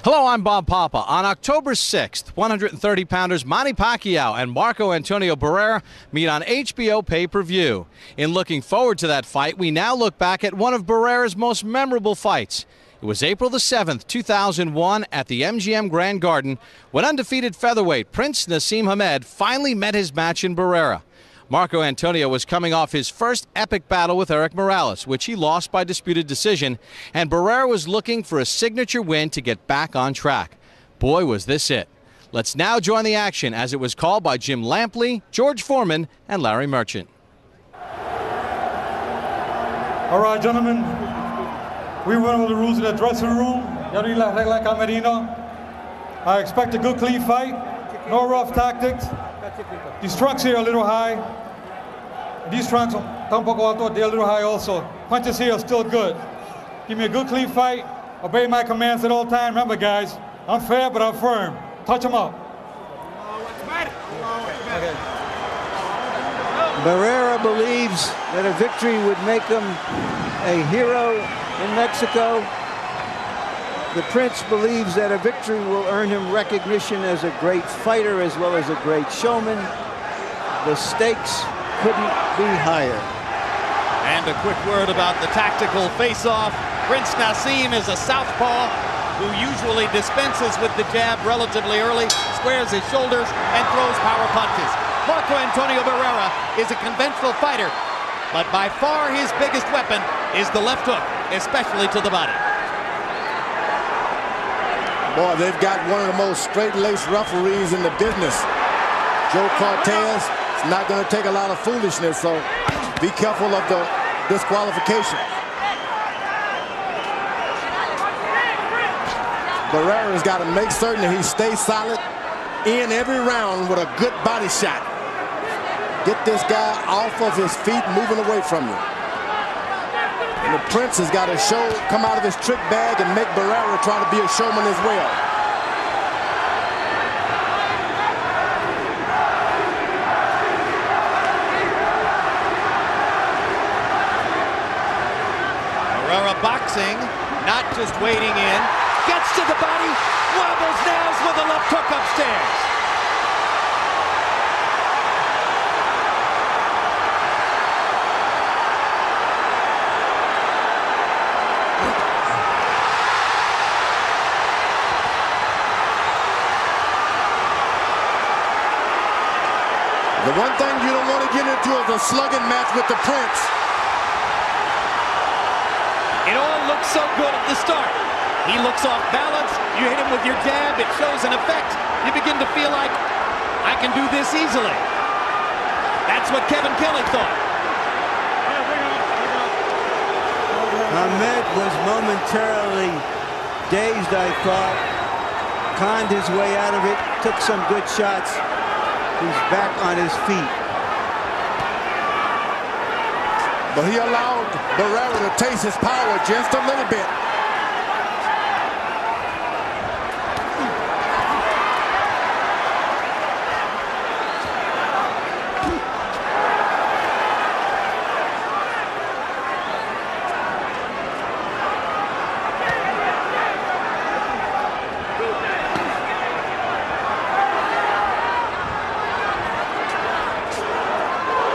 Hello, I'm Bob Papa. On October 6th, 130-pounders Manny Pacquiao and Marco Antonio Barrera meet on HBO pay-per-view. In looking forward to that fight, we now look back at one of Barrera's most memorable fights. It was April the 7th, 2001 at the MGM Grand Garden when undefeated featherweight Prince Naseem Hamed finally met his match in Barrera. Marco Antonio was coming off his first epic battle with Eric Morales, which he lost by disputed decision, and Barrera was looking for a signature win to get back on track. Boy, was this it. Let's now join the action as it was called by Jim Lampley, George Foreman, and Larry Merchant. All right, gentlemen, we went over the rules of the dressing room. I expect a good, clean fight, no rough tactics. These trunks here are a little high. These trunks are a little high also. Punches here are still good. Give me a good, clean fight. Obey my commands at all times. Remember, guys, I'm fair, but I'm firm. Touch them up. Okay. Barrera believes that a victory would make him a hero in Mexico. The Prince believes that a victory will earn him recognition as a great fighter as well as a great showman. The stakes couldn't be higher. And a quick word about the tactical face-off. Prince Naseem is a southpaw who usually dispenses with the jab relatively early, squares his shoulders, and throws power punches. Marco Antonio Barrera is a conventional fighter, but by far his biggest weapon is the left hook, especially to the body. Boy, they've got one of the most straight-laced referees in the business. Joe Cortez. It's not going to take a lot of foolishness, so be careful of the disqualification. Barrera's got to make certain that he stays solid in every round with a good body shot. Get this guy off of his feet, moving away from you. And the Prince has got to come out of his trick bag and make Barrera try to be a showman as well. Barrera boxing, not just wading in, gets to the body, wobbles nails with a left hook upstairs. The one thing you don't want to get into is a slugging match with the Prince. It all looks so good at the start. He looks off balance. You hit him with your jab. It shows an effect. You begin to feel like, I can do this easily. That's what Kevin Kelly thought. Hamed was momentarily dazed, I thought. Conned his way out of it. Took some good shots. He's back on his feet. But he allowed Barrera to taste his power just a little bit.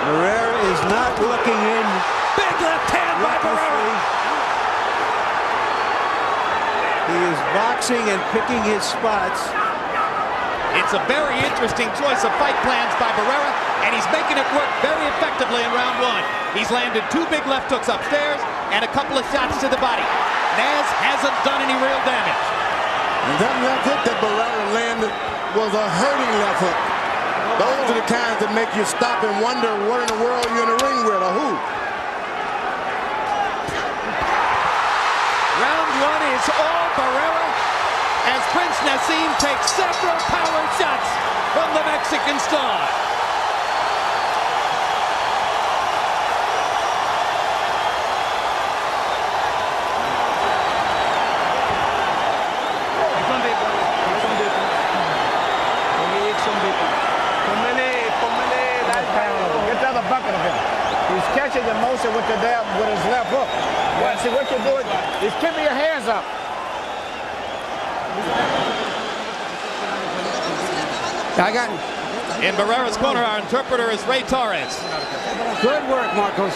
Barrera is not looking in. Big left hand by Barrera. He is boxing and picking his spots. It's a very interesting choice of fight plans by Barrera, and he's making it work very effectively in round one. He's landed two big left hooks upstairs and a couple of shots to the body. Naz hasn't done any real damage. And that left hook that Barrera landed was a hurting left hook. Those are the kinds that make you stop and wonder what in the world you're in the ring with, or who. Round one is all Barrera as Prince Naseem takes several power shots from the Mexican star. He's catching the motion with his left hook. See what you're doing is keeping your hands up. I got In Barrera's corner, our interpreter is Ray Torres. good work, Marcos.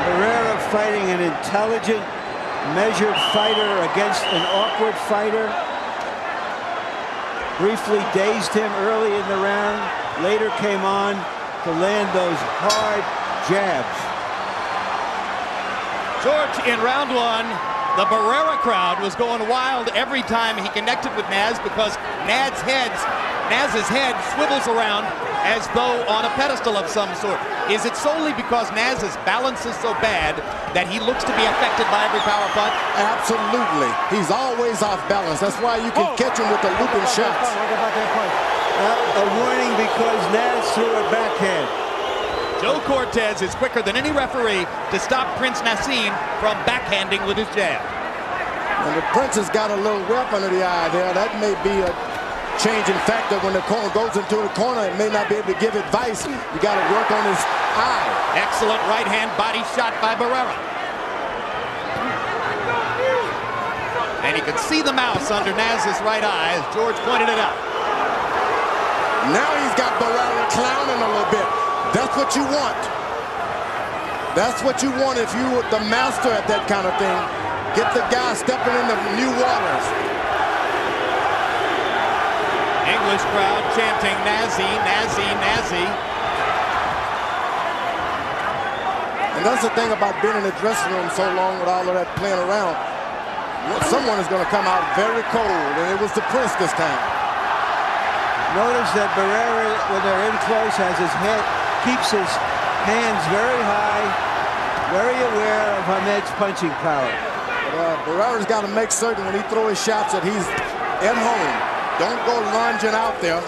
Barrera fighting an intelligent, measured fighter against an awkward fighter. Briefly dazed him early in the round, later came on to land those hard jabs. George, in round one, the Barrera crowd was going wild every time he connected with Naz because Naz's head swivels around as though on a pedestal of some sort. Is it solely because Naz's balance is so bad that he looks to be affected by every power punch? Absolutely. He's always off balance. That's why you can catch him with the looping shots. A warning because Naz threw a backhand. Joe Cortez is quicker than any referee to stop Prince Naseem from backhanding with his jab. And the Prince has got a little whelp under the eye there. That may be a changing factor when the corner goes into the corner. It may not be able to give advice. You got to work on his eye. Excellent right hand body shot by Barrera. And you can see the mouse under Naz's right eye as George pointed it out. Now he's got Barrera clowning a little bit. That's what you want. That's what you want if you were the master at that kind of thing. Get the guy stepping into new waters. English crowd chanting Nazi, Nazi, Nazi. And that's the thing about being in the dressing room so long with all of that playing around. Someone is going to come out very cold, and it was the Prince this time. Notice that Barrera, when they're in close, has his head, keeps his hands very high, very aware of Hamed's punching power. Barrera's got to make certain when he throws his shots that he's at home. Don't go lunging out there.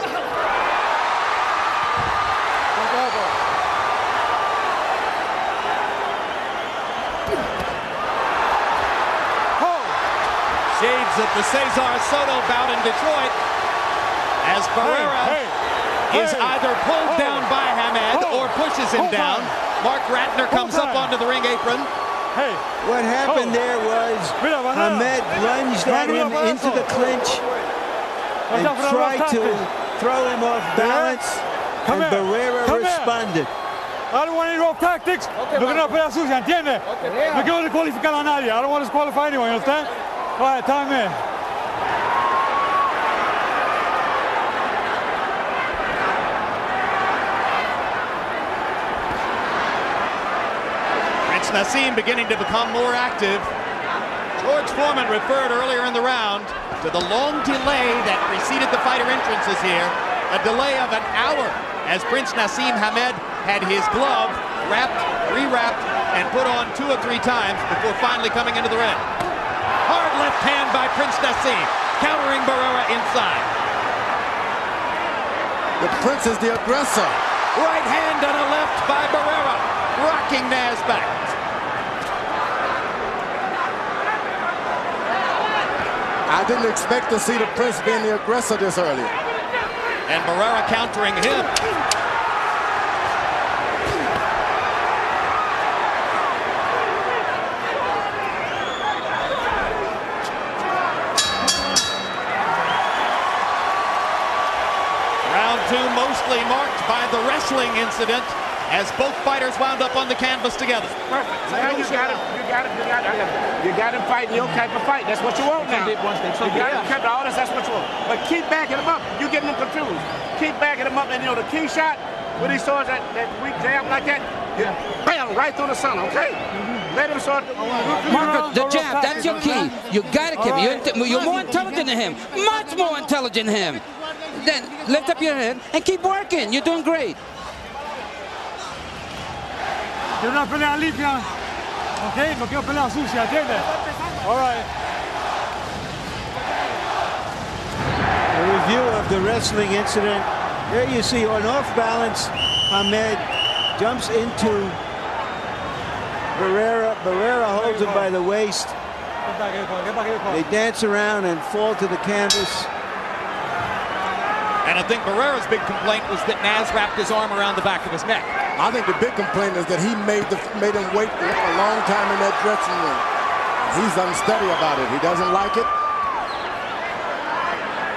Shades of the Cesar Soto bout in Detroit as Barrera is either pulled down by Hamed or pushes him down. Mark Ratner comes up onto the ring apron. What happened there was Hamed lunged at him into the clinch and tried to throw him off balance, and Barrera responded. I don't want any rough tactics. Lo que no pelea sucia, ¿entiende? No quiero descualificar a nadie. I don't want to disqualify anyone, you understand? All right, time in. Prince Naseem beginning to become more active. George Foreman referred earlier in the round to the long delay that preceded the fighter entrances here. A delay of an hour as Prince Naseem Hamed had his glove wrapped, rewrapped, and put on 2 or 3 times before finally coming into the ring. Hard left hand by Prince Naseem, countering Barrera inside. The Prince is the aggressor. Right hand and a left by Barrera, rocking Naz back. I didn't expect to see the Prince being the aggressor this early. And Barrera countering him. Round 2 mostly marked by the wrestling incident as both fighters wound up on the canvas together. Perfect. Now you got him fighting your type of fight. That's what you want now. You got him cut all this, that's what you want. But keep backing him up. You're getting them confused. Keep backing him up, and you know the key shot, when he saws that weak jab like that, bam, right through the center, okay? Let him sort Marco, the jab, that's your key. You gotta keep it. You're more intelligent than him. Much more intelligent than him. Then lift up your head and keep working. You're doing great. Quiero una pelea limpia, ¿ok? No quiero pelea sucia, ¿entiendes? All right. A review of the wrestling incident. There you see, on off balance, Hamed jumps into Barrera. Barrera holds him by the waist. They dance around and fall to the canvas. And I think Barrera's big complaint was that Naz wrapped his arm around the back of his neck. I think the big complaint is that he made him wait a long time in that dressing room. He's unsteady about it. He doesn't like it.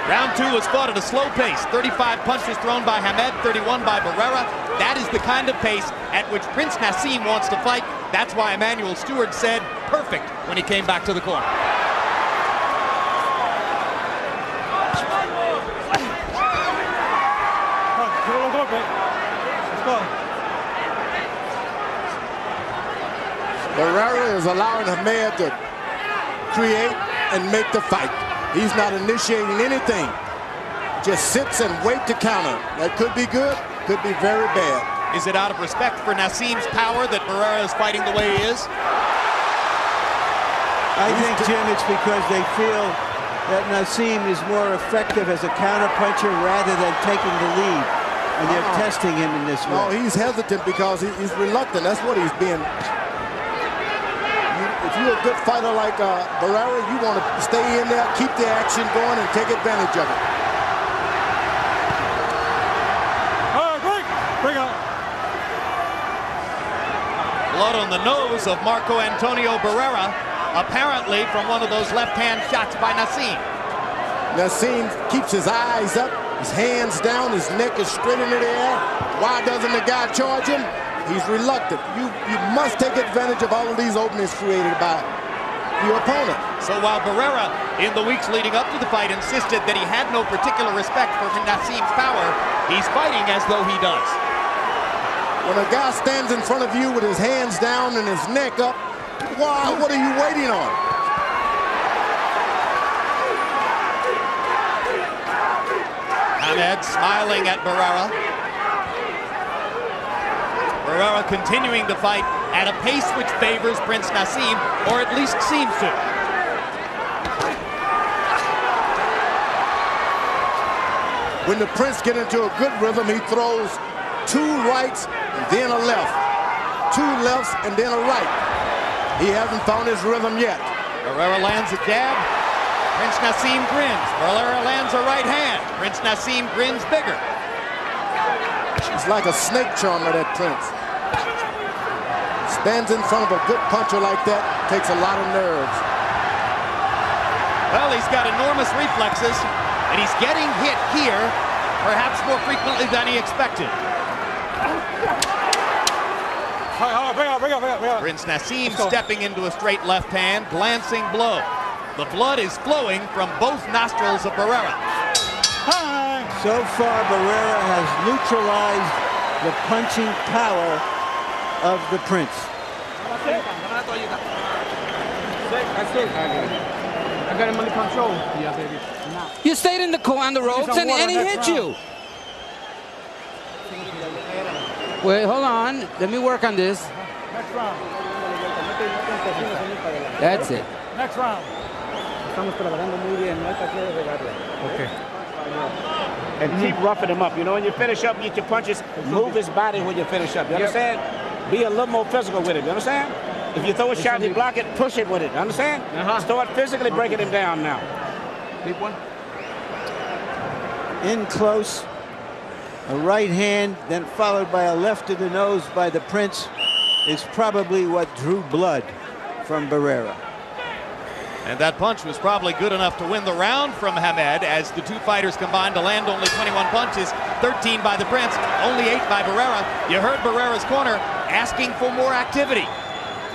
Round 2 was fought at a slow pace. 35 punches thrown by Hamed, 31 by Barrera. That is the kind of pace at which Prince Naseem wants to fight. That's why Emmanuel Stewart said perfect when he came back to the corner. Barrera is allowing Hamed to create and make the fight. He's not initiating anything. Just sits and wait to counter. That could be good, could be very bad. Is it out of respect for Naseem's power that Barrera is fighting the way he is? I think, Jim, it's because they feel that Naseem is more effective as a counterpuncher rather than taking the lead. And they're testing him in this way. No, he's hesitant because he's reluctant. That's what he's being. If you're a good fighter like Barrera, you want to stay in there, keep the action going, and take advantage of it. All right, bring on. Blood on the nose of Marco Antonio Barrera, apparently from one of those left-hand shots by Naseem. Naseem keeps his eyes up, his hands down, his neck is straight into the air. Why doesn't the guy charge him? He's reluctant. You must take advantage of all of these openings created by your opponent. So while Barrera, in the weeks leading up to the fight, insisted that he had no particular respect for Naseem's power, he's fighting as though he does. When a guy stands in front of you with his hands down and his neck up, wow, what are you waiting on? Hamed smiling at Barrera. Barrera continuing to fight at a pace which favors Prince Naseem, or at least seems to. When the Prince gets into a good rhythm, he throws 2 rights and then a left. 2 lefts and then a right. He hasn't found his rhythm yet. Barrera lands a jab. Prince Naseem grins. Barrera lands a right hand. Prince Naseem grins bigger. He's like a snake charmer, that Prince. Stands in front of a good puncher like that, takes a lot of nerves. Well, he's got enormous reflexes, and he's getting hit here, perhaps more frequently than he expected. Bring on. Prince Naseem stepping into a straight left hand, glancing blow. The blood is flowing from both nostrils of Barrera. So far, Barrera has neutralized the punching power of the Prince. I got him under control. Yeah, baby. You stayed in the corner on the ropes and he hit you. Wait, hold on. Let me work on this. Next round. That's it. Next round. Okay. And keep roughing him up. You know, when you finish up, get your punches, move his body when you finish up. You understand? Be a little more physical with him. You understand? If you throw a shot, you block it, push it with it. You understand? Start physically breaking him down now. Deep one. In close, a right hand, then followed by a left to the nose by the Prince, is probably what drew blood from Barrera. And that punch was probably good enough to win the round from Hamed, as the 2 fighters combined to land only 21 punches, 13 by the Prince, only 8 by Barrera. You heard Barrera's corner asking for more activity.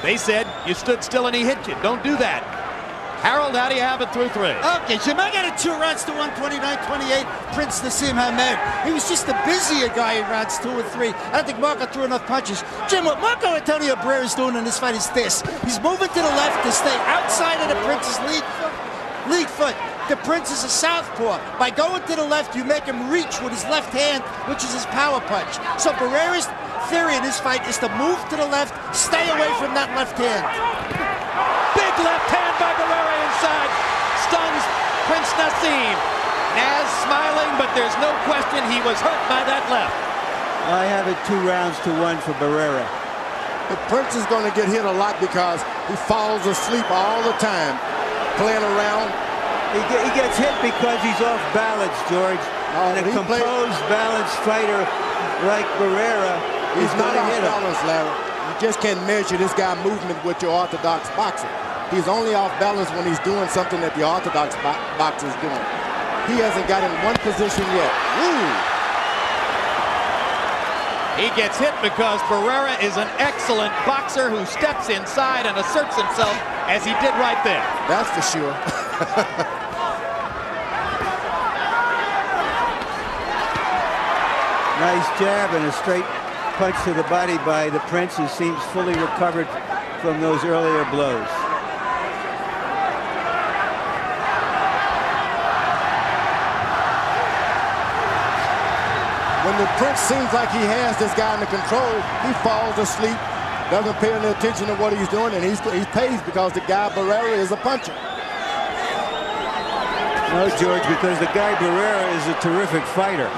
They said, you stood still and he hit you. Don't do that. Harold, how do you have it through 3? Okay, Jim, I got it 2 rounds to 129-28. Prince Naseem Hamed. He was just a busier guy in rounds 2 and 3. I don't think Marco threw enough punches. Jim, what Marco Antonio Barrera is doing in this fight is this. He's moving to the left to stay outside of the Prince's lead foot. The Prince is a southpaw. By going to the left, you make him reach with his left hand, which is his power punch. So Barrera's theory in this fight is to move to the left, stay away from that left hand. Big left hand by Barrera inside. Stuns Prince Naseem. Naz smiling, but there's no question he was hurt by that left. I have it 2 rounds to 1 for Barrera. The Prince is going to get hit a lot because he falls asleep all the time, playing around. He gets hit because he's off balance, George. And a composed, balanced fighter like Barrera He's is not going to off hit him. balance, Larry. You just can't measure this guy's movement with your orthodox boxer. He's only off balance when he's doing something that the orthodox boxer is doing. He hasn't got in one position yet. Ooh. He gets hit because Barrera is an excellent boxer who steps inside and asserts himself as he did right there. That's for sure. Nice jab and a straight punch to the body by the Prince, who seems fully recovered from those earlier blows. When the Prince seems like he has this guy under control, he falls asleep, doesn't pay any attention to what he's doing, and he pays because the guy Barrera is a puncher. No, George, because the guy Barrera is a terrific fighter.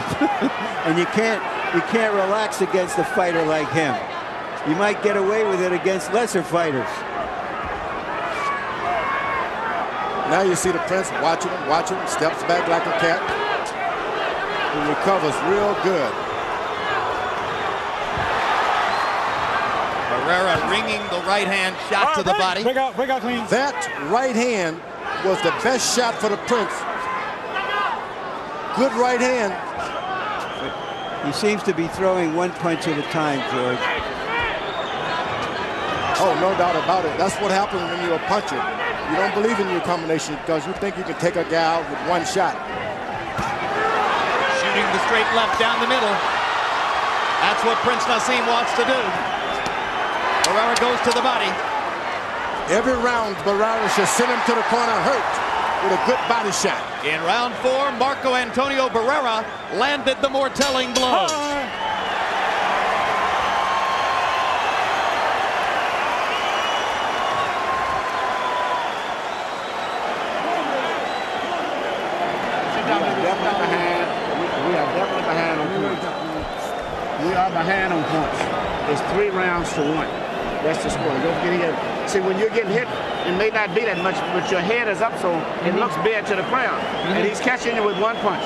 And you can't relax against a fighter like him. You might get away with it against lesser fighters. Now you see the Prince watching him, steps back like a cat. He recovers real good. Barrera ringing the right hand shot to the body. Break out clean. That right hand was the best shot for the Prince. Good right hand. He seems to be throwing one punch at a time, George. Oh, no doubt about it. That's what happens when you're a puncher. You don't believe in your combination because you think you can take a guy out with one shot. Shooting the straight left down the middle. That's what Prince Naseem wants to do. Barrera goes to the body. Every round, Barrera should send him to the corner hurt with a good body shot. In round 4, Marco Antonio Barrera landed the more telling blow. We are definitely behind on points. We are behind on points. It's 3 rounds to 1. That's the score. Don't get hit. See, when you're getting hit, it may not be that much, but your head is up, so it looks bad to the crowd. And he's catching you with one punch.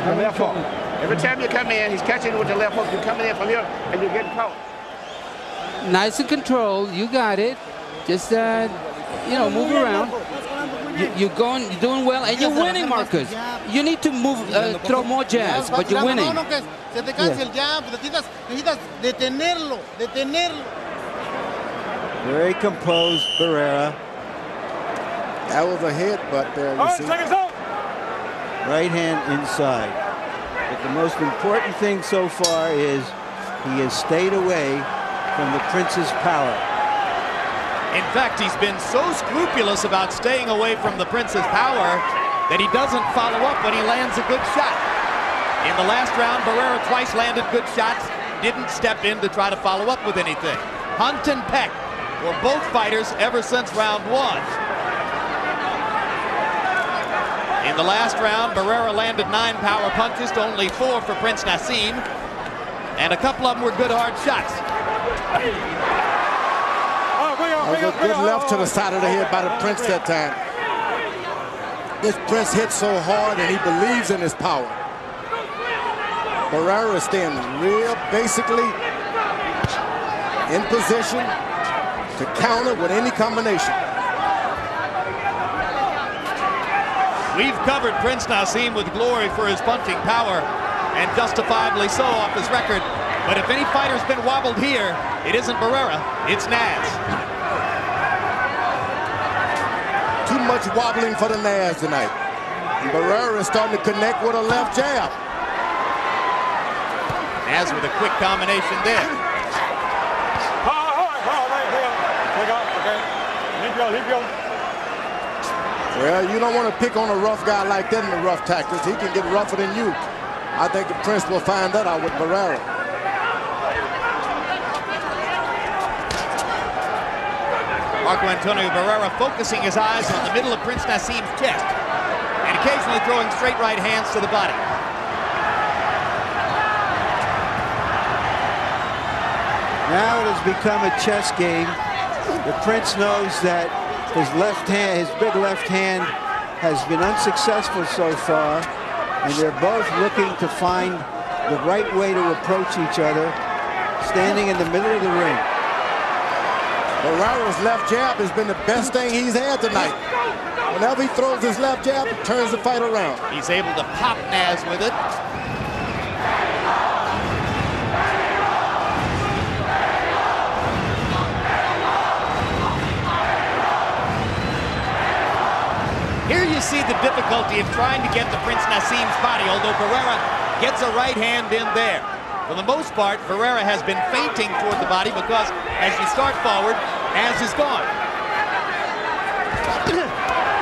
The left hook. Every time you come in, he's catching you with the left hook. You're coming in from here, and you're getting caught. Nice and controlled. You got it. Just, move around. You're doing well, and you're winning, Marcus. You need to move, throw more jabs, but you're winning. Very composed, Barrera. That was a hit, but you see. Right hand inside. But the most important thing so far is he has stayed away from the Prince's power. In fact, he's been so scrupulous about staying away from the Prince's power that he doesn't follow up when he lands a good shot. In the last round, Barrera twice landed good shots, didn't step in to try to follow up with anything. Hunt and peck for both fighters ever since round 1. In the last round, Barrera landed 9 power punches to only 4 for Prince Naseem, and a couple of them were good hard shots. That was a good left to the side of the head by the Prince that time. This Prince hits so hard and he believes in his power. Barrera is staying basically in position to counter with any combination. We've covered Prince Naseem with glory for his punching power, and justifiably so off his record. But if any fighter's been wobbled here, it isn't Barrera, it's Naz. Too much wobbling for the Naz tonight. And Barrera is starting to connect with a left jab. Naz with a quick combination there. Well, you don't want to pick on a rough guy like that in the rough tactics. He can get rougher than you. I think the Prince will find that out with Barrera. Marco Antonio Barrera focusing his eyes on the middle of Prince Naseem's chest and occasionally throwing straight right hands to the body. Now it has become a chess game. The Prince knows that his big left hand has been unsuccessful so far, And they're both looking to find the right way to approach each other, standing in the middle of the ring. Barrera's left jab has been the best thing he's had tonight. Whenever he throws his left jab, it turns the fight around. He's able to pop Naz with it. Here you see the difficulty of trying to get to Prince Naseem's body, although Barrera gets a right hand in there. For the most part, Barrera has been feinting toward the body because as you start forward, Naz is gone.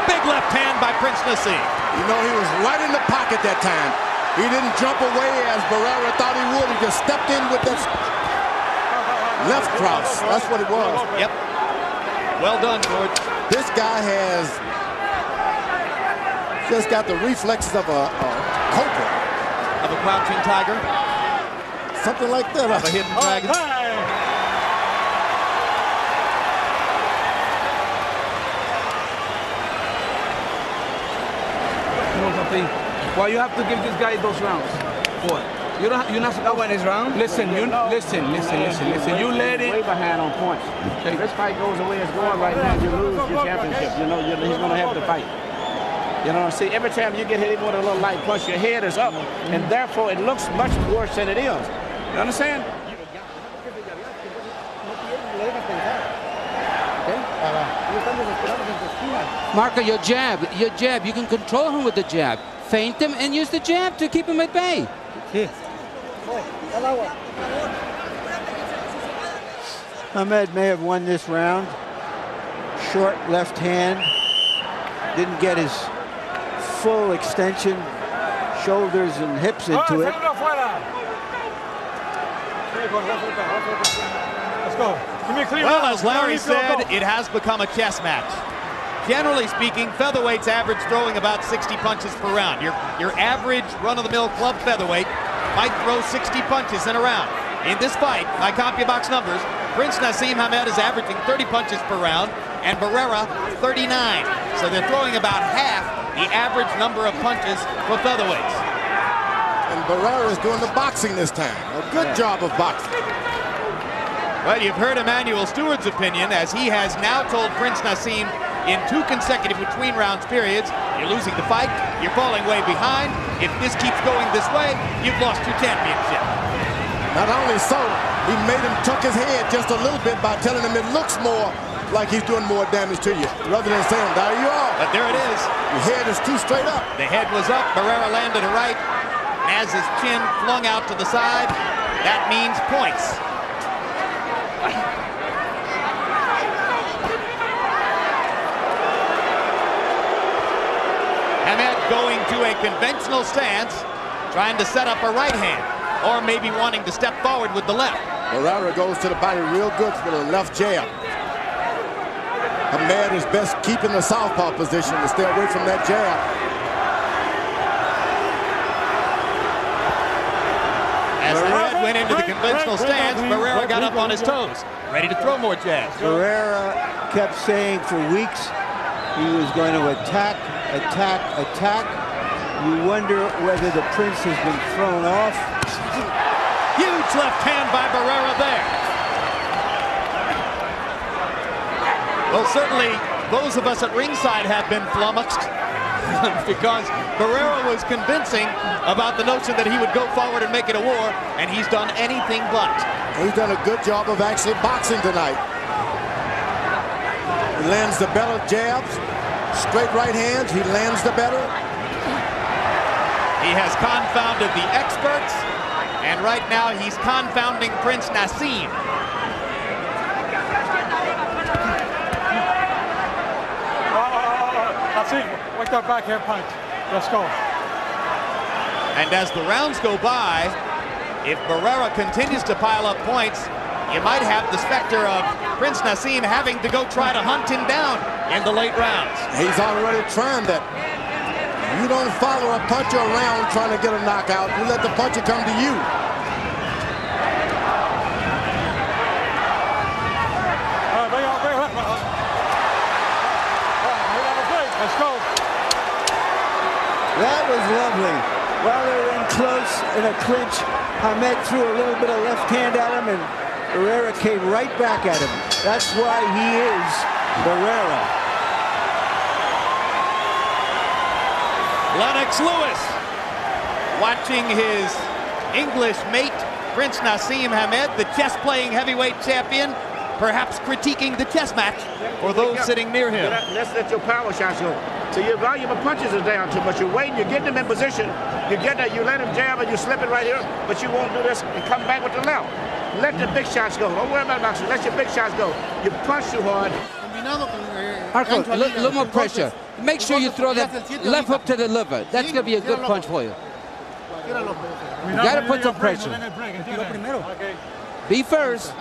Big left hand by Prince Naseem. You know, he was right in the pocket that time. He didn't jump away as Barrera thought he would. He just stepped in with that left cross. That's what it was. Yep. Well done, George. This guy has just got the reflexes of a cobra. Of a crouching tiger. Something like that. Of a hidden dragon. Why you have to give this guy those rounds? What? You're not supposed to win his round. Listen, listen. You let it. Way behind on points. If this fight goes the way it's going right now, you lose your championship. You know, he's going to have to fight. You know, see, every time you get hit with a little light punch, your head is up, and therefore it looks much worse than it is. You understand? Marco, your jab, you can control him with the jab. Feint him and use the jab to keep him at bay. Ahmed may have won this round. Short left hand. Didn't get his full extension, shoulders and hips into it. Let's go. Give me a clean Well, round. as Larry said, it has become a chess match. Generally speaking, featherweights average throwing about 60 punches per round. Your average run-of-the-mill club featherweight might throw 60 punches in a round. In this fight, by CompuBox numbers, Prince Naseem Hamed is averaging 30 punches per round, and Barrera 39. So they're throwing about half the average number of punches for featherweights. And Barrera is doing the boxing this time. A good job of boxing. Well, you've heard Emmanuel Stewart's opinion, as he has now told Prince Naseem in 2 consecutive between rounds periods, you're losing the fight, you're falling way behind. If this keeps going this way, you've lost your championship. Not only so, he made him tuck his head just a little bit by telling him it looks more like he's doing more damage to you, rather than saying, there you are. But there it is. Your head is too straight up. The head was up, Barrera landed a right. Naz's chin flung out to the side. That means points. Hamed going to a conventional stance, trying to set up a right hand, or maybe wanting to step forward with the left. Barrera goes to the body real good with a left jab. Hamed is best keeping the southpaw position to stay away from that jab. As Hamed went into the conventional stance, Barrera got up on his toes, ready to throw more jabs. Barrera kept saying for weeks he was going to attack. You wonder whether the Prince has been thrown off. Huge left hand by Barrera there. Well, certainly those of us at ringside have been flummoxed because Barrera was convincing about the notion that he would go forward and make it a war, and he's done anything but. He's done a good job of actually boxing tonight. He lands the better jabs, straight right hands, he lands the better. He has confounded the experts, and right now he's confounding Prince Naseem. Naseem, wake that backhand punch. Let's go. And as the rounds go by, if Barrera continues to pile up points, you might have the specter of Prince Naseem having to go try to hunt him down in the late rounds. He's already trying that. You don't follow a puncher around trying to get a knockout. You let the puncher come to you. Let's go. That was lovely. in a clinch. Hamed threw a little bit of left hand at him, and Barrera came right back at him. That's why he is Barrera. Lennox Lewis watching his English mate, Prince Naseem Hamed, the chess-playing heavyweight champion, perhaps critiquing the chess match for those sitting near him. Let's let your power shots go. So your volume of punches is down too much. You're waiting, you're getting them in position. You get that, you let him jab and you slip it right here, but you won't do this and come back with the left. Let the big shots go. Don't worry about boxing. Let your big shots go. You punch too hard. Marco, a little more pressure. Make sure you throw that left hook to the liver. That's going to be a good punch for you. You got to put some pressure. Be first.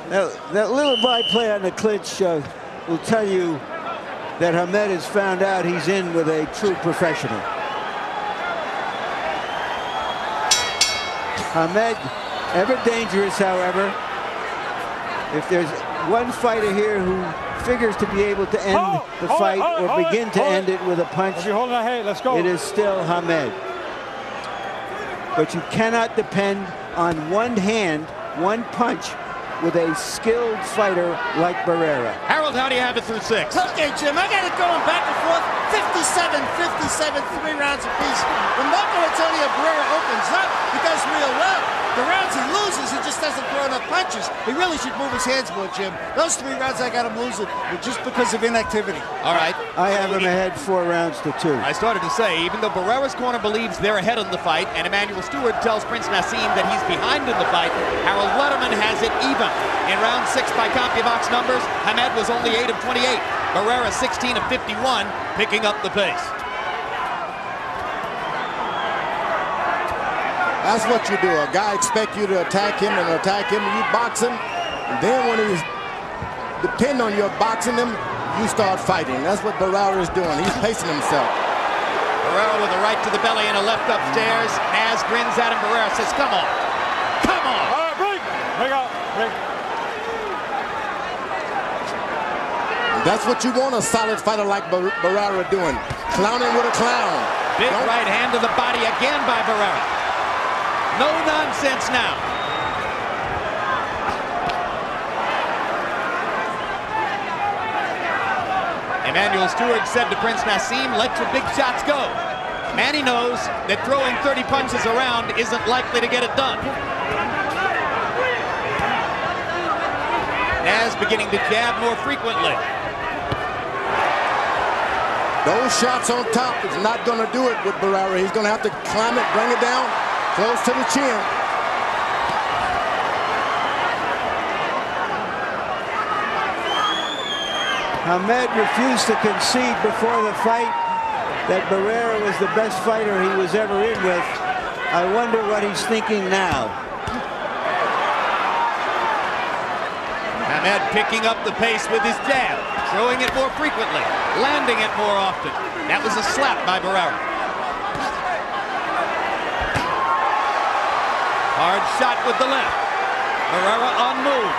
Now, that little byplay on the clinch will tell you that Hamed has found out he's in with a true professional. Hamed, ever dangerous, however. If there's one fighter here who figures to be able to end the fight or begin to end it with a punch, it is still Hamed. But you cannot depend on one hand, one punch, with a skilled fighter like Barrera. Harold, how do you have it through 6? Okay, Jim, I got it going back and forth. 57, 3 rounds apiece. When Marco Antonio Barrera opens up, he does real well. The rounds he loses, he just doesn't throw enough punches. He really should move his hands more, Jim. Those 3 rounds I got him losing were just because of inactivity. All right. I have him ahead 4 rounds to 2. I started to say, even though Barrera's corner believes they're ahead in the fight, and Emmanuel Stewart tells Prince Naseem that he's behind in the fight, Harold Letterman has it even. In round 6 by CompuBox numbers, Hamed was only 8 of 28. Barrera 16 of 51, picking up the pace. That's what you do. A guy expects you to attack him and you box him. And then when he's depend on your boxing him, you start fighting. That's what Barrera is doing. He's pacing himself. Barrera with a right to the belly and a left upstairs. Naz grins at him. Barrera says, come on. Come on. All right, break. Break out. Break. That's what you want a solid fighter like Barrera doing. Clowning with a clown. Big right hand to the body again by Barrera. No nonsense now. Emmanuel Stewart said to Prince Naseem, let your big shots go. Manny knows that throwing 30 punches around isn't likely to get it done. Naz beginning to jab more frequently. Those shots on top is not going to do it with Barrera. He's going to have to climb it, bring it down, close to the chin. Hamed refused to concede before the fight that Barrera was the best fighter he was ever in with. I wonder what he's thinking now. Hamed picking up the pace with his jab, throwing it more frequently, landing it more often. That was a slap by Barrera. Hard shot with the left. Barrera on move.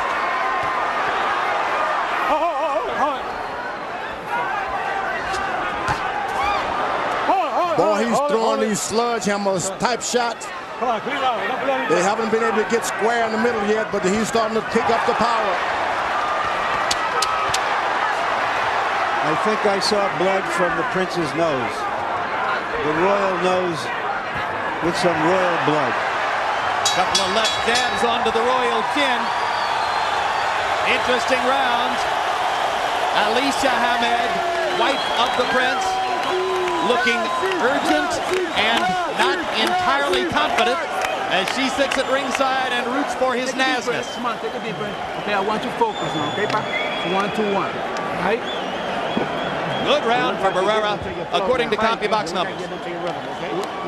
Boy, he's throwing these sledgehammers type shots. They haven't been able to get square in the middle yet, but he's starting to pick up the power. I think I saw blood from the prince's nose. The royal nose with some royal blood. Couple of left jabs onto the royal chin. Interesting rounds. Alicia Hamed, wife of the prince, looking urgent and not entirely confident as she sits at ringside and roots for his nazness. Come on, take a deep breath. Okay, I want you to focus now, okay, pa? 1-2-1, right? Good round for Barrera, according to CompuBox numbers.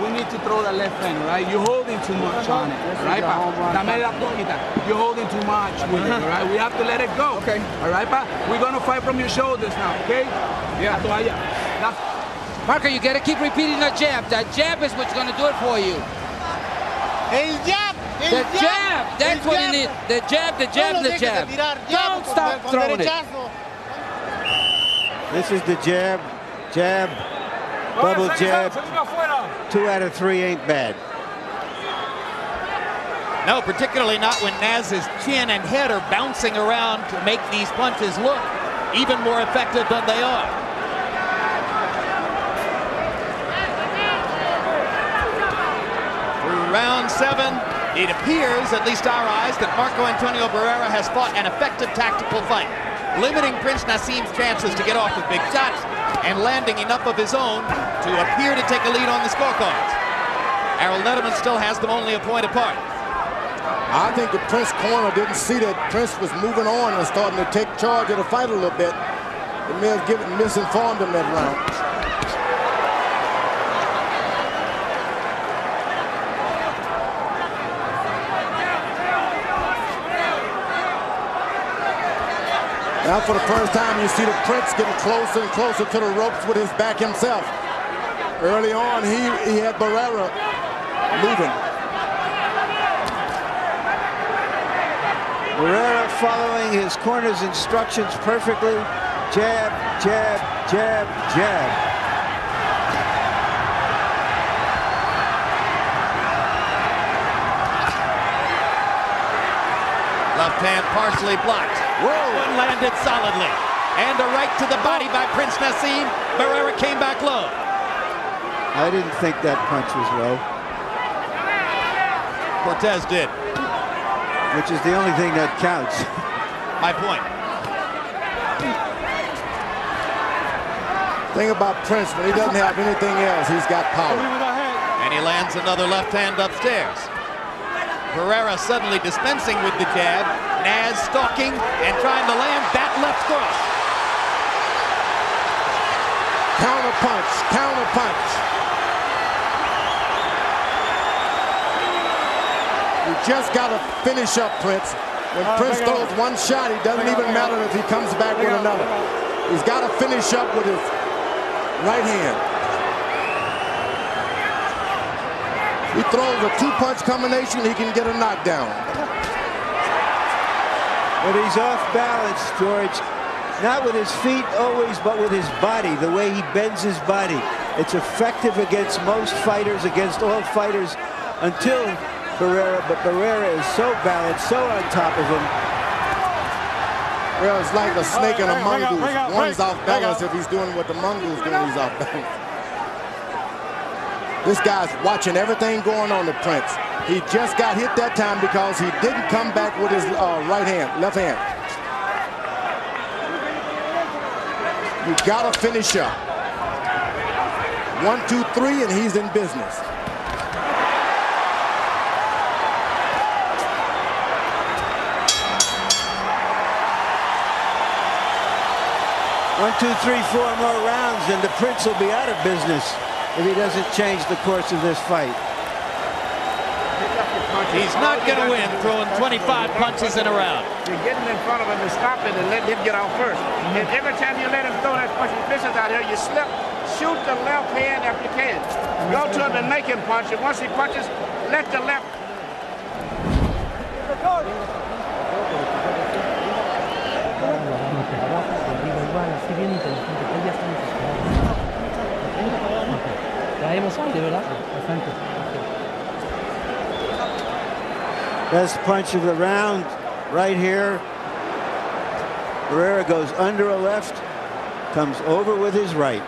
We need to throw that left hand, right? You're holding too much on it, right, pa? You're holding too much with it, right? We have to let it go. Okay. All right, pa? We're going to fight from your shoulders now, okay? Yeah. Marco, you got to keep repeating that jab. That jab is what's going to do it for you. El jab. The jab. That's what you need. The jab, the jab, the jab. Don't stop throwing it. This is the jab, jab, double jab. 2 out of 3 ain't bad. No, particularly not when Naz's chin and head are bouncing around to make these punches look even more effective than they are. Through round 7, it appears, at least our eyes, that Marco Antonio Barrera has fought an effective tactical fight, limiting Prince Naseem's chances to get off with big shots and landing enough of his own to appear to take a lead on the scorecards. Harold Netterman still has them only a point apart. I think the Prince corner didn't see that Prince was moving on and starting to take charge of the fight a little bit. They may have misinformed him that round. Now for the first time you see the Prince getting closer and closer to the ropes with his back himself. Early on he had Barrera moving. Barrera following his corner's instructions perfectly. Jab, jab, jab, jab. Left hand partially blocked. Whoa! One landed solidly. And a right to the body by Prince Naseem. Barrera came back low. I didn't think that punch was low. Cortez did. Which is the only thing that counts. My point. Thing about Prince, when he doesn't have anything else, he's got power. And he lands another left hand upstairs. Barrera suddenly dispensing with the jab. Naz stalking and trying to land that left cross. Counter punch, counter punch. You just got to finish up Prince. When Prince throws one shot, it doesn't even matter if he comes back with another. He's got to finish up with his right hand. He throws a 2-punch combination, he can get a knockdown. But he's off balance, George. Not with his feet always, but with his body, the way he bends his body. It's effective against most fighters, against all fighters, until Barrera, but Barrera is so balanced, so on top of him. Well, it's like a snake and a mongoose. One's off balance if he's doing what the mongoose doing, he's off balance. This guy's watching everything going on to Prince. He just got hit that time because he didn't come back with his left hand. You gotta finish up. 1, 2, 3, and he's in business. One, 2, 3, 4 more rounds, and the Prince will be out of business if he doesn't change the course of this fight. He's not going to win throwing 25 punches in a round. You're getting in front of him and stopping and letting him get out first. And every time you let him throw that punch, vicious out here, you slip, shoot the left hand if you can. Go to him and make him punch. And once he punches, let the left. Best punch of the round right here. Barrera goes under a left, comes over with his right.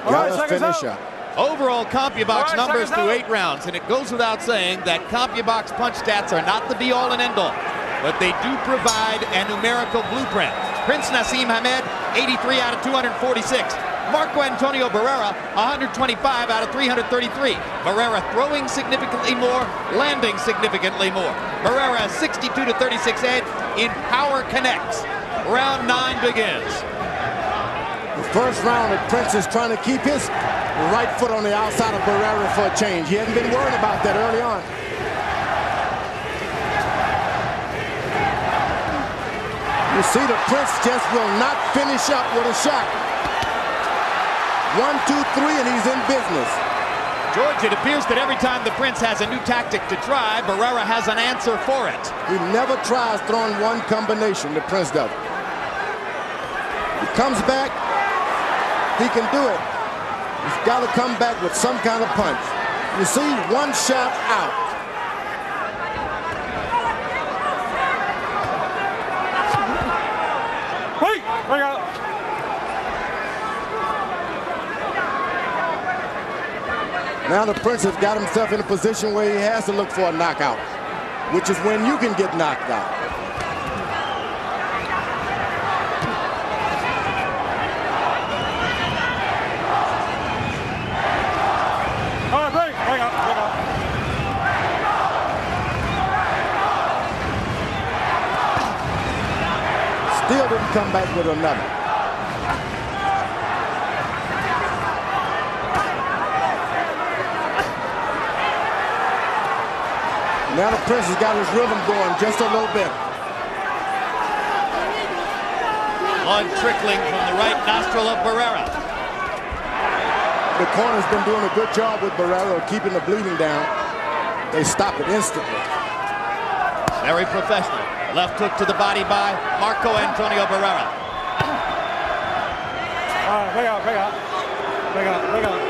Gotta finish up. Overall CompuBox numbers through 8 rounds, and it goes without saying that CompuBox punch stats are not the be-all and end-all, but they do provide a numerical blueprint. Prince Naseem Hamed, 83 out of 246. Marco Antonio Barrera, 125 out of 333. Barrera throwing significantly more, landing significantly more. Barrera 62 to 36 edge in power connects. Round 9 begins. The first round, Prince is trying to keep his right foot on the outside of Barrera for a change. He hadn't been worried about that early on. You see the Prince just will not finish up with a shot. 1, 2, 3, and he's in business. George, it appears that every time the Prince has a new tactic to try, Barrera has an answer for it. He never tries throwing one combination, the Prince does. He comes back, he can do it. He's got to come back with some kind of punch. You see, one shot out. Wait, bring out. Now the Prince has got himself in a position where he has to look for a knockout, which is when you can get knocked out. Still didn't come back with another. Now the Prince has got his rhythm going just a little bit. Blood trickling from the right nostril of Barrera. The corner's been doing a good job with Barrera of keeping the bleeding down. They stop it instantly. Very professional. Left hook to the body by Marco Antonio Barrera. Bring out, bring out. Bring out, bring out.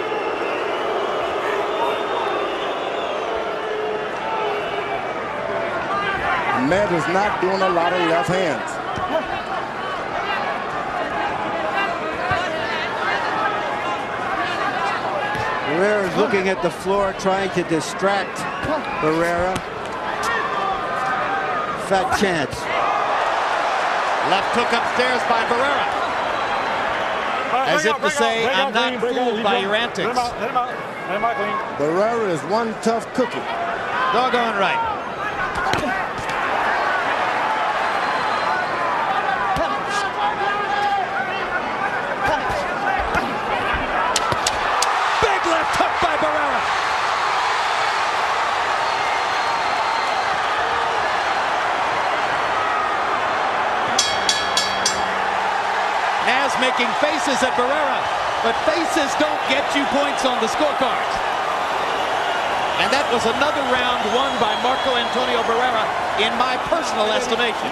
Ahmed is not doing a lot of left hands. Barrera is looking at the floor, trying to distract Barrera. Fat chance. Left hook upstairs by Barrera. As if to say, I'm not fooled by your antics. Barrera is one tough cookie. Doggone right. Big left hook by Barrera. Naz making faces at Barrera, but faces don't get you points on the scorecard. And that was another round won by Marco Antonio Barrera, in my personal estimation.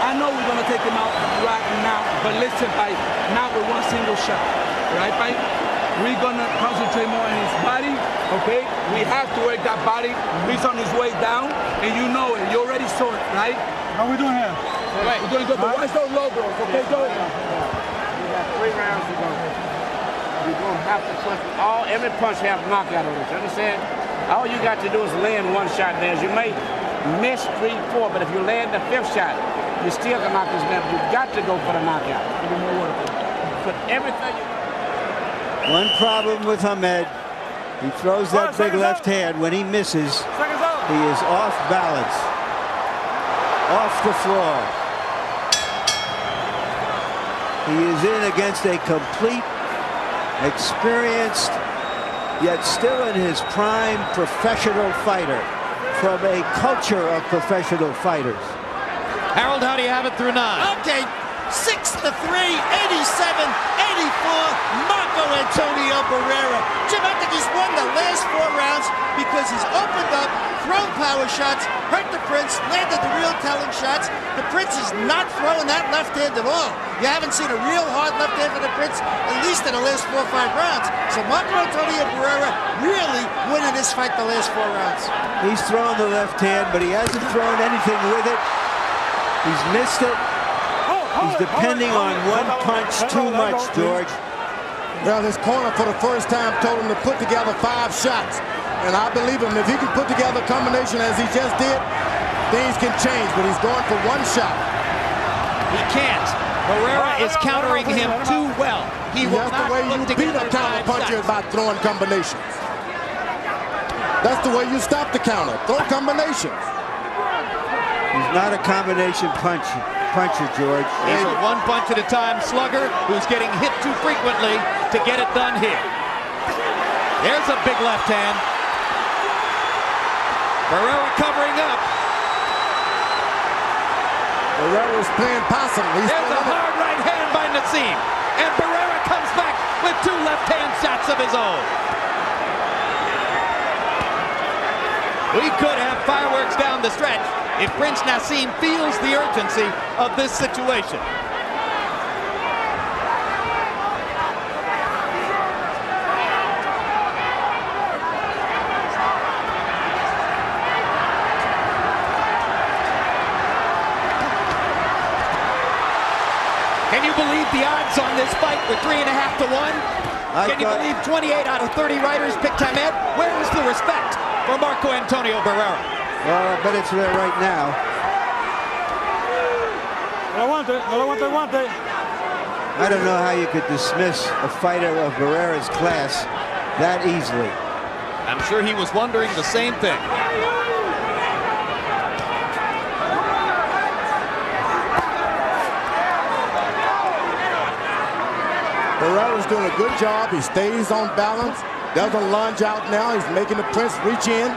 I know we're going to take him out right now, but listen, not with one single shot, right, Mike? We're going to concentrate more on his body, okay? We have to work that body. He's on his way down, and you know it. You already saw it, right? How we doing here? Right. We're doing good, but watch those low blows, okay, Joe? We got 3 rounds to go. You're going to have to punch. Every punch have knockout on it, you understand? All you got to do is land one shot, man. You may miss 3, 4, but if you land the 5th shot, you still can knock this man. You got to go for the knockout. Put everything you... One problem with Ahmed, he throws that big left hand. When he misses, he is off balance, off the floor. He is in against a complete, experienced, yet still in his prime professional fighter from a culture of professional fighters. Harold, how do you have it through 9? Okay, 6-3, 87, 84, Marco Antonio Barrera. Jim, I think he's won the last 4 rounds because he's opened up, thrown power shots, hurt the Prince, landed the real telling shots. The Prince is not throwing that left hand at all. You haven't seen a real hard left hand for the Prince, at least in the last 4 or 5 rounds. So Marco Antonio Barrera really winning this fight the last 4 rounds. He's thrown the left hand, but he hasn't thrown anything with it. He's missed it. He's depending on one punch too much, George. Well, his corner for the first time told him to put together 5 shots. And I believe him. If he can put together a combination as he just did, things can change. But he's going for 1 shot. He can't. Barrera is countering him too well. He will That's not the way put you together beat a counter 5 puncher, shots. by throwing combinations. That's the way you stop the counter. Throw combinations. He's not a combination puncher, George. He's a 1 punch at a time slugger who's getting hit too frequently to get it done here. There's a big left hand. Barrera covering up. Barrera's playing possum. There's a hard right hand by Naseem. And Barrera comes back with 2 left-hand shots of his own. We could have fireworks down the stretch if Prince Naseem feels the urgency of this situation. odds on this fight were 3.5 to 1. Can you believe 28 out of 30 writers picked Hamed? Where is the respect for Marco Antonio Barrera? Well, I bet it's there right now. I don't know how you could dismiss a fighter of Barrera's class that easily. I'm sure he was wondering the same thing. Barrera's doing a good job. He stays on balance. Doesn't lunge out now. He's making the Prince reach in,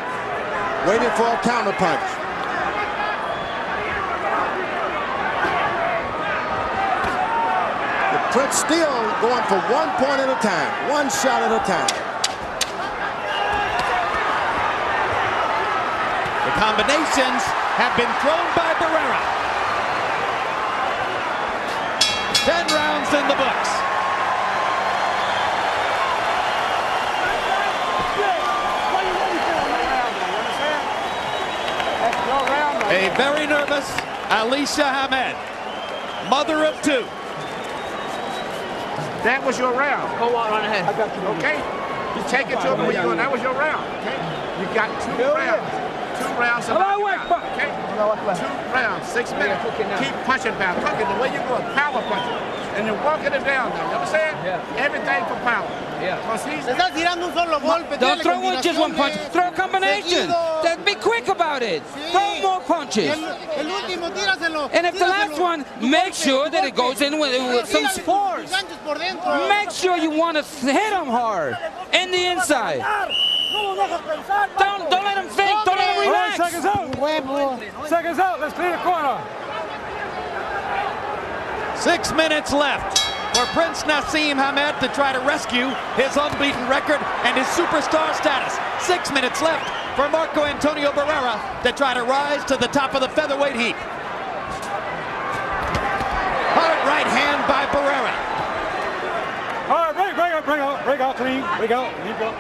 waiting for a counter punch. The Prince still going for 1 point at a time, 1 shot at a time. The combinations have been thrown by Barrera. 10 rounds in the books. A very nervous Alicia Hamed, mother of 2. That was your round. Go on ahead. I got you. Okay? You take it to him where you going. That was your round. Okay? You got 2 rounds. 2 rounds. Okay? 2 rounds, 6 minutes. Keep punching power. Cooking the way you go, power punching. And you're walking it down now. You understand? Yeah. Everything for power. Yeah. Don't throw just one punch. Throw a combination. Be quick about it. Throw more punches. And if the last one, make sure that it goes in with some force. Make sure you want to hit him hard. In the inside. Don't let him think. Don't let him relax. Seconds out. Seconds out. Let's clear the corner. 6 minutes left for Prince Naseem Hamed to try to rescue his unbeaten record and his superstar status. 6 minutes left for Marco Antonio Barrera to try to rise to the top of the featherweight heap. Hard right hand by Barrera. All right, break out, clean, break out, leave up.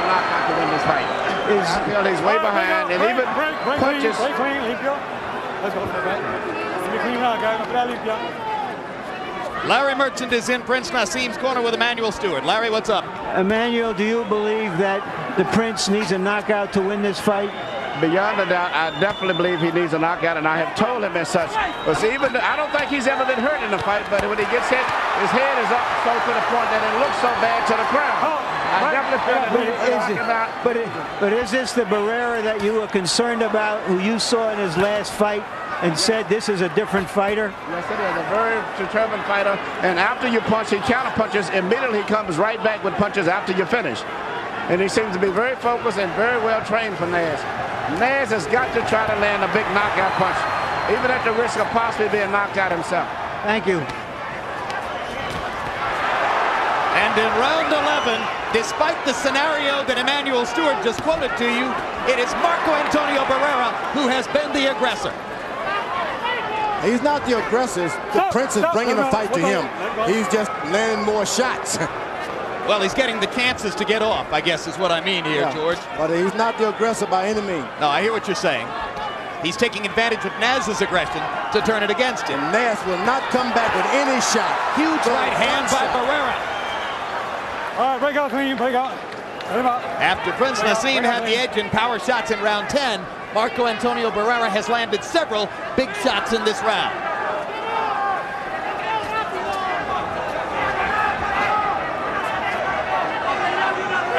Not to win this fight. I feel he's way behind, and even punches. Break clean, limpio. Let's go. Let me clean out, guys. Limpio. Larry Merchant is in Prince Naseem's corner with Emmanuel Stewart. Larry, what's up? Emmanuel, do you believe that the Prince needs a knockout to win this fight? Beyond a doubt, I definitely believe he needs a knockout, and I have told him as such. But even I don't think he's ever been hurt in a fight, but when he gets hit, his head is up so to the point that it looks so bad to the crowd. I definitely feel that but is this the Barrera that you were concerned about, who you saw in his last fight and said this is a different fighter? Yes, it is. A very determined fighter. And after you punch, he counter punches. Immediately he comes right back with punches after you finish. And he seems to be very focused and very well trained for Naz. Naz has got to try to land a big knockout punch, even at the risk of possibly being knocked out himself. Thank you. And in round 11, despite the scenario that Emmanuel Stewart just quoted to you, it is Marco Antonio Barrera who has been the aggressor. He's not the aggressor. The Prince is bringing the fight to him. He's just landing more shots. Well, he's getting the chances to get off, I guess is what I mean here, George. But he's not the aggressor by any means. No, I hear what you're saying. He's taking advantage of Naz's aggression to turn it against him. Naz will not come back with any shot. Huge right hand by Barrera. All right, break out, clean, break out. After Prince Naseem had the edge in power shots in round 10, Marco Antonio Barrera has landed several big shots in this round.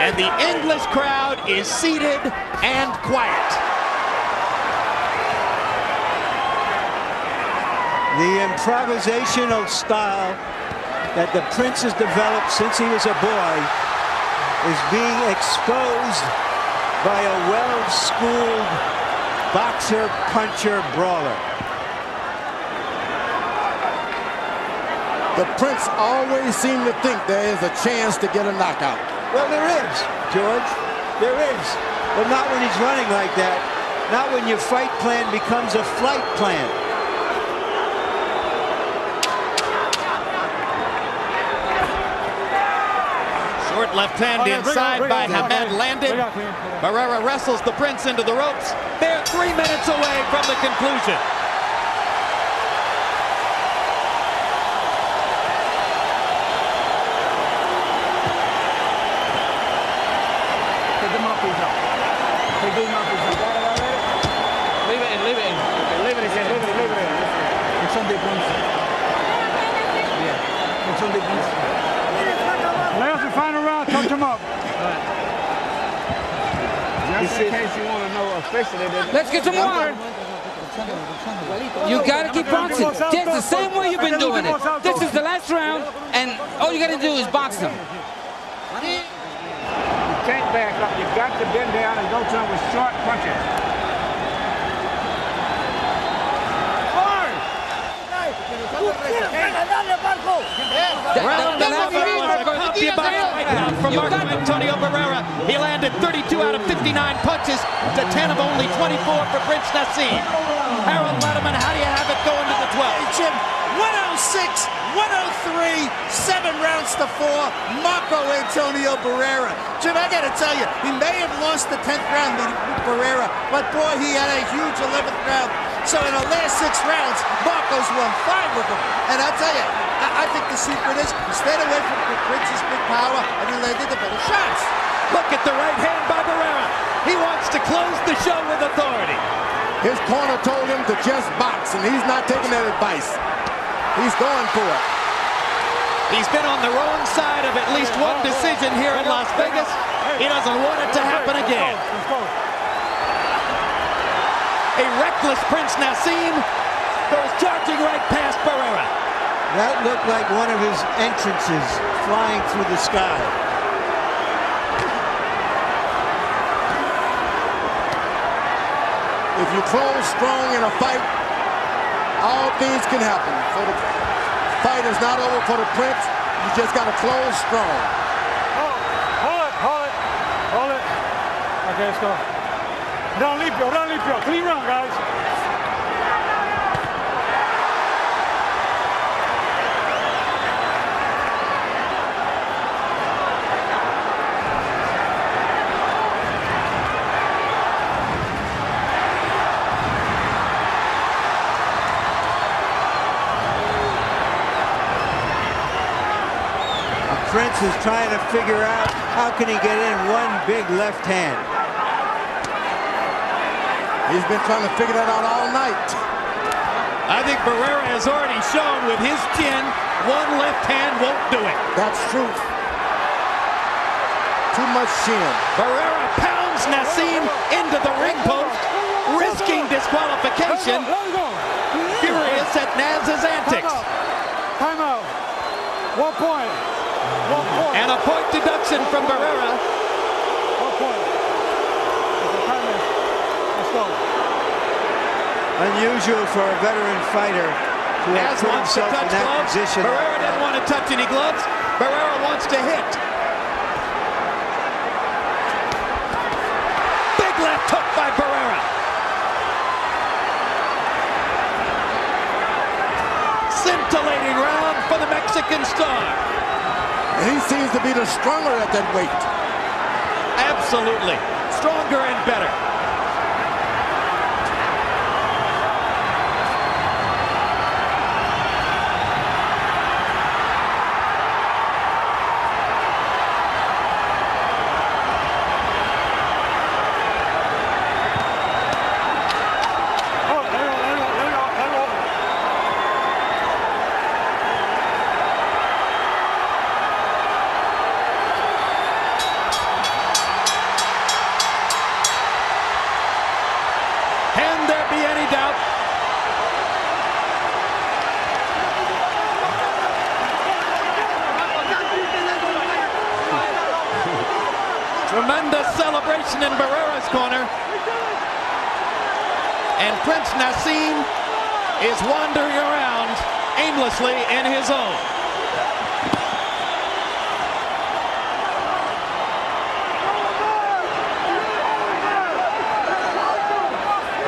And the English crowd is seated and quiet. The improvisational style that the Prince has developed since he was a boy is being exposed by a well-schooled boxer, puncher, brawler. The Prince always seemed to think there is a chance to get a knockout. Well, there is, George. There is. But not when he's running like that. Not when your fight plan becomes a flight plan. Short left hand inside by Hamed landed. Barrera wrestles the Prince into the ropes. They're 3 minutes away from the conclusion. Take the mouthpiece out. Take the mouthpiece out. Leave it in, leave it in. Leave it in, leave it in. It's on the points. Yeah, it's on the points. Last and final round, touch him up. Just in case you want to know officially. Let's get some water. You got to keep boxing. Just the same way you've been doing it. This is the last round, and all you got to do is box them. You can't back up. You got to bend down and go to him with short punches. Round 11 was a concubine fight from Marco Antonio Barrera. He landed 32 out of 59 punches to 10 of only 24 for Prince Naseem. Harold Letterman, how do you have it going to the 12th? Hey, Jim, 106, 103, 7 rounds to 4, Marco Antonio Barrera. Jim, I got to tell you, he may have lost the 10th round with Barrera, but boy, he had a huge 11th round. So in the last 6 rounds, Marco's won 5 of them. And I'll tell you, I think the secret is he stayed away from Prince's big power and he landed the better shots. Look at the right hand by Barrera. He wants to close the show with authority. His corner told him to just box, and he's not taking that advice. He's going for it. He's been on the wrong side of at least one decision here in Las Vegas. He doesn't want it to happen again. A reckless Prince Naseem goes charging right past Barrera. That looked like one of his entrances flying through the sky. If you close strong in a fight, all things can happen. So the fight is not over for the Prince. You just got to close strong. Hold it. Okay, let's go. Round limpio. Clean round, guys. Prince is trying to figure out how can he get in one big left hand. He's been trying to figure that out all night. I think Barrera has already shown with his chin, one left hand won't do it. That's true. Too much chin. Barrera pounds Naseem into the ring post, risking disqualification. Furious at Naz's antics. Time out. 1 point. And a point deduction from Barrera. 1 point. Let's go. Unusual for a veteran fighter to have put himself in that position. Barrera didn't want to touch any gloves. Barrera wants to hit. Big left hook by Barrera. Scintillating round for the Mexican star. And he seems to be the stronger at that weight. Absolutely. Stronger and better. Can there be any doubt? Tremendous celebration in Barrera's corner. And Prince Naseem is wandering around aimlessly in his own.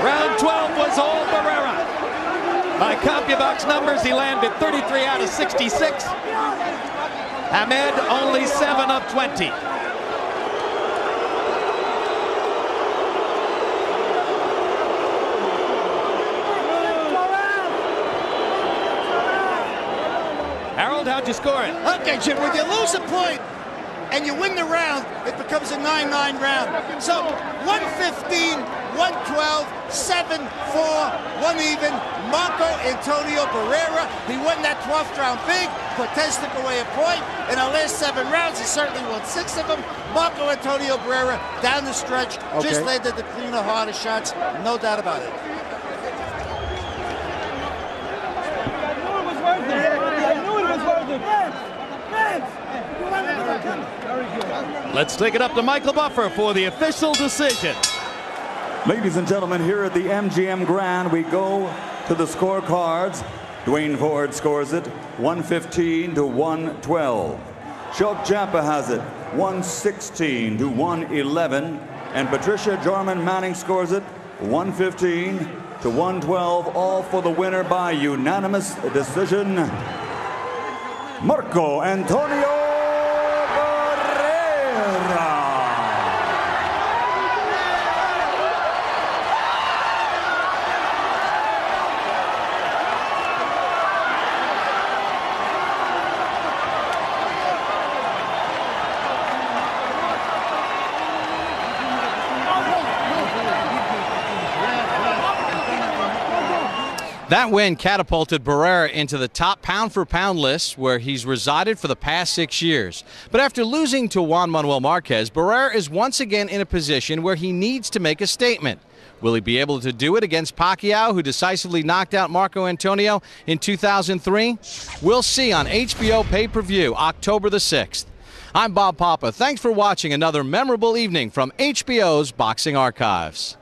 Round 12 was all Barrera. By CompuBox numbers, he landed 33 out of 66. Hamed only 7 of 20. Harold, how'd you score it? Okay, Jim, when you lose a point and you win the round, it becomes a 9-9 round. So 115, 112, 7-4, 1 even. Marco Antonio Barrera, he won that 12th round big. Cortez took away a point. In our last 7 rounds, he certainly won 6 of them. Marco Antonio Barrera, down the stretch, just landed the cleaner, harder shots, no doubt about it. Let's take it up to Michael Buffer for the official decision. Ladies and gentlemen, here at the MGM Grand, we go to the scorecards. Dwayne Ford scores it 115 to 112. Choke Champa has it 116 to 111. And Patricia Jarman Manning scores it 115 to 112, all for the winner by unanimous decision, Marco Antonio Barrera. That win catapulted Barrera into the top pound-for-pound list, where he's resided for the past 6 years. But after losing to Juan Manuel Marquez, Barrera is once again in a position where he needs to make a statement. Will he be able to do it against Pacquiao, who decisively knocked out Marco Antonio in 2003? We'll see on HBO pay-per-view October the 6th. I'm Bob Papa. Thanks for watching another memorable evening from HBO's Boxing Archives.